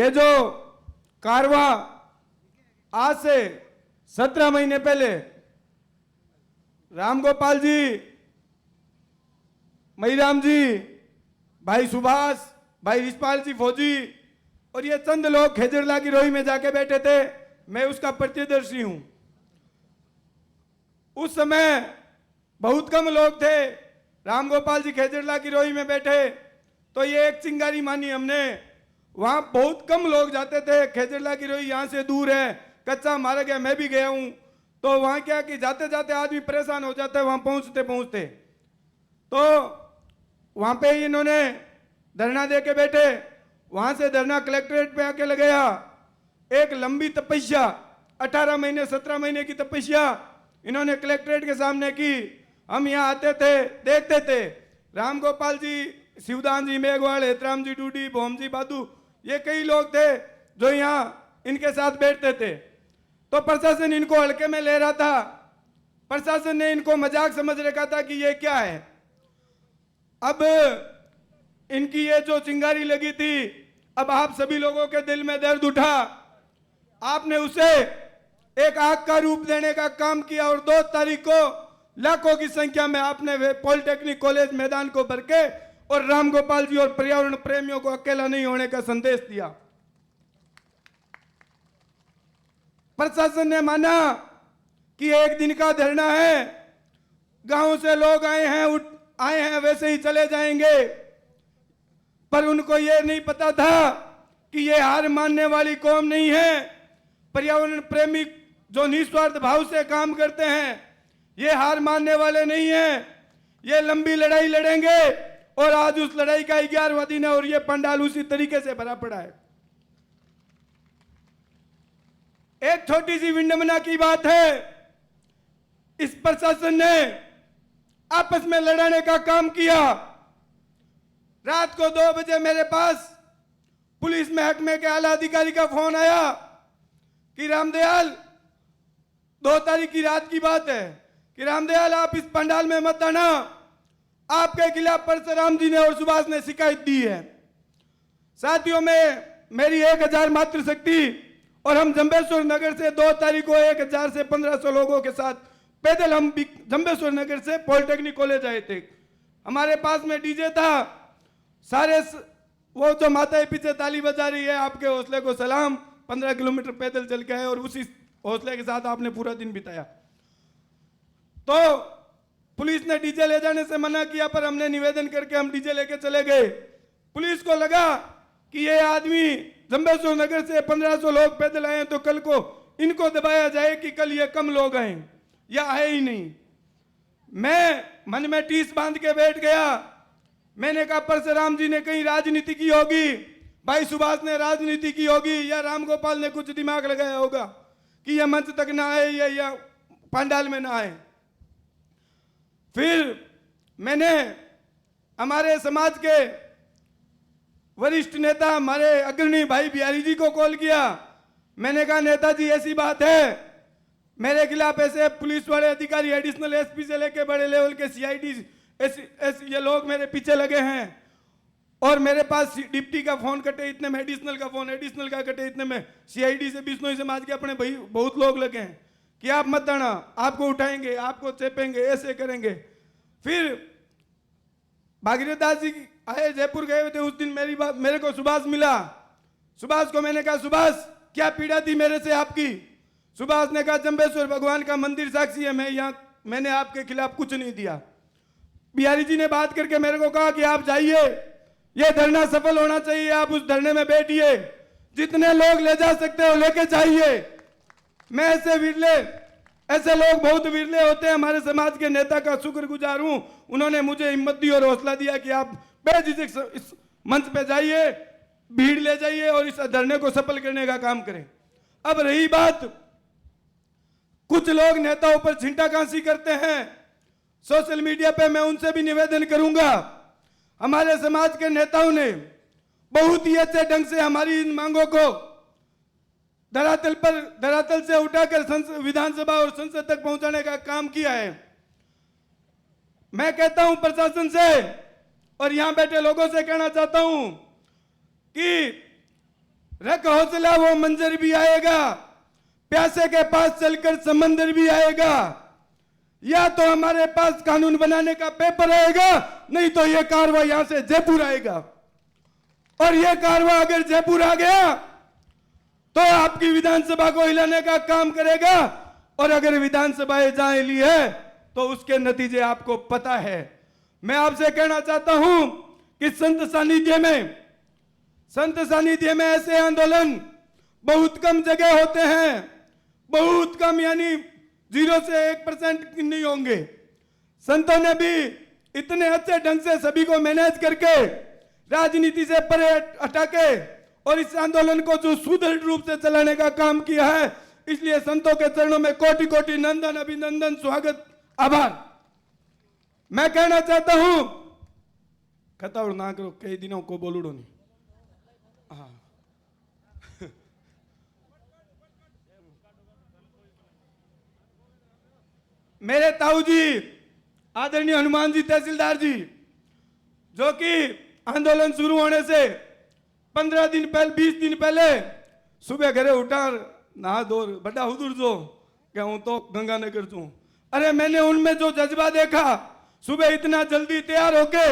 ये जो कारवा आज से 17 महीने पहले रामगोपाल जी, मईराम जी, भाई सुभाष, भाई रिशपाल जी फौजी और ये चंद लोग खेजड़ला की रोही में जाके बैठे थे। मैं उसका प्रत्यदर्शी हूं। उस समय बहुत कम लोग थे। रामगोपाल जी खेजड़ला की रोही में बैठे तो ये एक चिंगारी मानी हमने। वहां बहुत कम लोग जाते थे। खेजड़ला की रोही यहां से दूर है, कच्चा मारा गया, मैं भी गया हूं। तो वहां क्या कि जाते जाते आदमी परेशान हो जाता है वहां पहुंचते पहुंचते। तो वहां पे इन्होंने धरना दे के बैठे। वहां से धरना कलेक्ट्रेट पे आके लगाया। एक लंबी तपस्या, 18 महीने 17 महीने की तपस्या इन्होंने कलेक्ट्रेट के सामने की। हम यहाँ आते थे, देखते थे। रामगोपाल जी, शिवदान जी मेघवाल, हेतराम जी डूडी, भोम जी बादू, ये कई लोग थे जो यहाँ इनके साथ बैठते थे। तो प्रशासन इनको हल्के में ले रहा था। प्रशासन ने इनको मजाक समझ रखा था कि ये क्या है। अब इनकी ये जो चिंगारी लगी थी, अब आप सभी लोगों के दिल में दर्द उठा। आपने उसे एक आग का रूप देने का काम किया और 2 तारीख को लाखों की संख्या में आपने पॉलिटेक्निक कॉलेज मैदान को भर के और रामगोपाल जी और पर्यावरण प्रेमियों को अकेला नहीं होने का संदेश दिया। प्रशासन ने माना कि एक दिन का धरना है, गांव से लोग आए हैं वैसे ही चले जाएंगे। पर उनको यह नहीं पता था कि ये हार मानने वाली कौम नहीं है। पर्यावरण प्रेमी जो निस्वार्थ भाव से काम करते हैं, ये हार मानने वाले नहीं हैं। ये लंबी लड़ाई लड़ेंगे और आज उस लड़ाई का 11वां दिन है और ये पंडाल उसी तरीके से भरा पड़ा है। एक छोटी सी विडंबना की बात है, इस प्रशासन ने आपस में लड़ाने का काम किया। रात को 2 बजे मेरे पास पुलिस महकमे के आला अधिकारी का फोन आया कि रामदयाल, 2 तारीख की रात की बात है, कि रामदयाल आप इस पंडाल में मत आना, आपके खिलाफ परशुराम जी ने और सुभाष ने शिकायत दी है। साथियों में मेरी 1000 मात्र शक्ति और हम जंबेश्वर नगर से 2 तारीख को 1000 से 1500 लोगों के साथ पैदल हम जंबेश्वर नगर से पॉलिटेक्निक कॉलेज आए थे। हमारे पास में डीजे था। सारे वो जो माताएं पीछे ताली बजा रही है, आपके हौसले को सलाम। 15 किलोमीटर पैदल चल के आए और उसी हौसले के साथ आपने पूरा दिन बिताया। तो पुलिस ने डीजे ले जाने से मना किया, पर हमने निवेदन करके हम डीजे लेके चले गए। पुलिस को लगा कि ये आदमी जंबेश्वर नगर से 1500 लोग पैदल आए तो कल को इनको दबाया जाए कि कल ये कम लोग आए, या आए ही नहीं। मैं मन में टीस बांध के बैठ गया। मैंने कहा परशुराम जी ने कहीं राजनीति की होगी, भाई सुभाष ने राजनीति की होगी, या रामगोपाल ने कुछ दिमाग लगाया होगा कि यह मंच तक ना आए या पंडाल में ना आए। फिर मैंने हमारे समाज के वरिष्ठ नेता, हमारे अग्रणी भाई बिहारी जी को कॉल किया। मैंने कहा नेताजी ऐसी बात है, मेरे खिलाफ ऐसे पुलिस वाले अधिकारी एडिशनल एसपी से लेके बड़े लेवल के सीआईडी ये लोग मेरे पीछे लगे हैं और मेरे पास डिप्टी का फोन कटे इतने में एडिशनल का फोन, एडिशनल का कटे इतने में सीआईडी से बिश्नोई समाज के अपने भाई बहुत लोग लगे हैं कि आप मत आना, आपको उठाएंगे, आपको चेपेंगे, ऐसे करेंगे। फिर भागीरथ दास जी आए, जयपुर गए हुए थे उस दिन। मेरे को सुभाष मिला। सुभाष को मैंने कहा सुभाष क्या पीड़ा थी मेरे से आपकी? सुभाष ने कहा जंबेश्वर भगवान का मंदिर साक्षी है, मैंने आपके खिलाफ कुछ नहीं दिया। बिहारी जी ने बात करके मेरे को कहा कि आप जाइए, ये धरना सफल होना चाहिए, आप उस धरने में बैठिए, जितने लोग ले जा सकते हो लेके जाइए। मैं ऐसे लोग बहुत विरले होते हैं। हमारे समाज के नेता का शुक्रगुजार हूं, उन्होंने मुझे हिम्मत दी और हौसला दिया कि आप बेझिझक इस मंच पे जाइए, भीड़ ले जाइए और इस धरने को सफल करने का काम करें। अब रही बात, कुछ लोग नेताओं पर छींटाकांसी करते हैं सोशल मीडिया पे, मैं उनसे भी निवेदन करूंगा। हमारे समाज के नेताओं ने बहुत ही अच्छे ढंग से हमारी इन मांगों को धरातल से उठाकर विधानसभा और संसद तक पहुंचाने का काम किया है। मैं कहता हूं प्रशासन से और यहां बैठे लोगों से कहना चाहता हूं कि रख हौसला वो मंजर भी आएगा, प्यासे के पास चलकर समंदर भी आएगा। या तो हमारे पास कानून बनाने का पेपर आएगा, नहीं तो ये कारवा यहां से जयपुर आएगा। और ये कारवा अगर जयपुर आ गया तो आपकी विधानसभा को हिलाने का काम करेगा। और अगर विधानसभाएं जहां हिली है तो उसके नतीजे आपको पता है। मैं आपसे कहना चाहता हूं कि संत सानिध्य में ऐसे आंदोलन बहुत कम जगह होते हैं, बहुत कम, यानी 0 से 1% नहीं होंगे। संतों ने भी इतने अच्छे ढंग से सभी को मैनेज करके राजनीति से परे हटा के और इस आंदोलन को जो सुदृढ़ रूप से चलाने का काम किया है, इसलिए संतों के चरणों में कोटि कोटि नंदन अभिनंदन स्वागत आभार। मैं कहना चाहता हूं, खतावड़ ना करो, कई दिनों को बोलूडो नहीं। हाँ मेरे ताऊ जी आदरणीय हनुमान जी तहसीलदार जी, जो कि आंदोलन शुरू होने से 15 दिन पहले 20 दिन पहले सुबह घरे उठा नहा धो बड़ा हुजूर जो क्या हूं तो गंगानगर चू। अरे मैंने उनमें जो जज्बा देखा, सुबह इतना जल्दी तैयार होके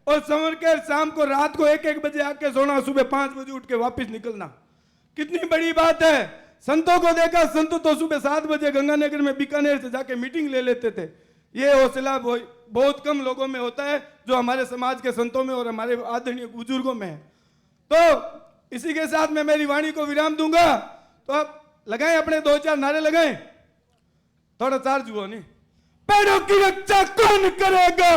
और संवर के शाम को रात को 1-1 बजे आके सोना, सुबह 5 बजे उठ के वापिस निकलना, कितनी बड़ी बात है। संतों को देखा, संत तो सुबह 7 बजे गंगानगर में बीकानेर से जाके मीटिंग ले लेते थे। ये हौसला बहुत कम लोगों में होता है, जो हमारे समाज के संतों में और हमारे आदरणीय बुजुर्गों में है। तो इसी के साथ मैं मेरी वाणी को विराम दूंगा। तो अब लगाएं, अपने 2-4 नारे लगाएं, थोड़ा चार्ज हुआ नहीं। पेड़ों की रक्षा कौन करेगा,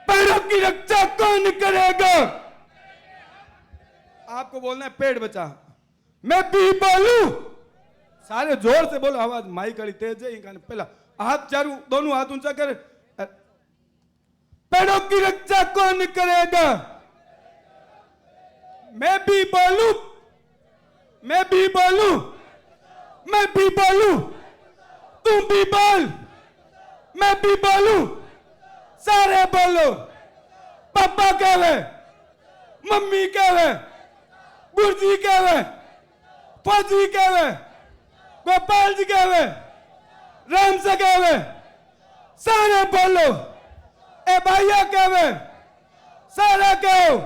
पेड़ों की रक्षा कौन करेगा। आपको बोलना है पेड़ बचा। मैं भी बोलूं, सारे जोर से बोलो, आवाज माइक वाली तेज है। पहला हाथ चारों दोनों हाथ ऊंचा कर। पेड़ों की रक्षा कौन करेगा। मैं भी बोलूं, मैं भी बोलूं, मैं भी बोलूं, तुम भी बोल, मैं भी बोलूं, सारे बोलो। पापा कहवे, मम्मी कहवे, बुर्जी कहवे, फौजी कहवे, गोपाल जी कहवे, राम से कहवे, सारे बोलो। ए भैया कहवे, सारे कहो,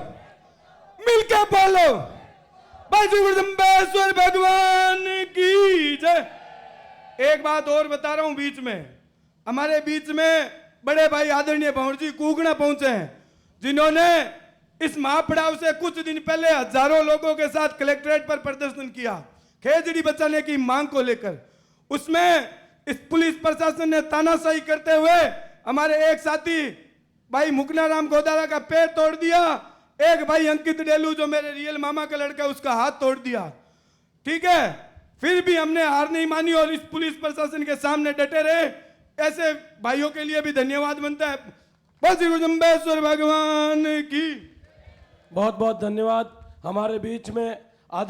मिलके बोलो। बाजूगुरदम्बेश्वर भगवान की जय। एक बात और बता रहा हूं, बीच में हमारे बीच में बड़े भाई आदरणीय भंवर जी कुगना पहुंचे हैं, जिन्होंने इस महापड़ाव से कुछ दिन पहले हजारों लोगों के साथ कलेक्ट्रेट पर प्रदर्शन किया, खेजड़ी बचाने की मांग को लेकर। उसमें इस पुलिस प्रशासन ने तानाशाही करते हुए हमारे एक साथी भाई मुकना राम गोदारा का पैर तोड़ दिया, एक भाई अंकित डेलू जो मेरे रियल मामा का लड़का, उसका हाथ तोड़ दिया। ठीक है, फिर भी हमने हार नहीं मानी और इस पुलिस प्रशासन के सामने डटे रहे। ऐसे भाइयों के लिए भी धन्यवाद बनता है। बाजूगुरदम्बेश्वर भगवान की। बहुत बहुत धन्यवाद। हमारे बीच में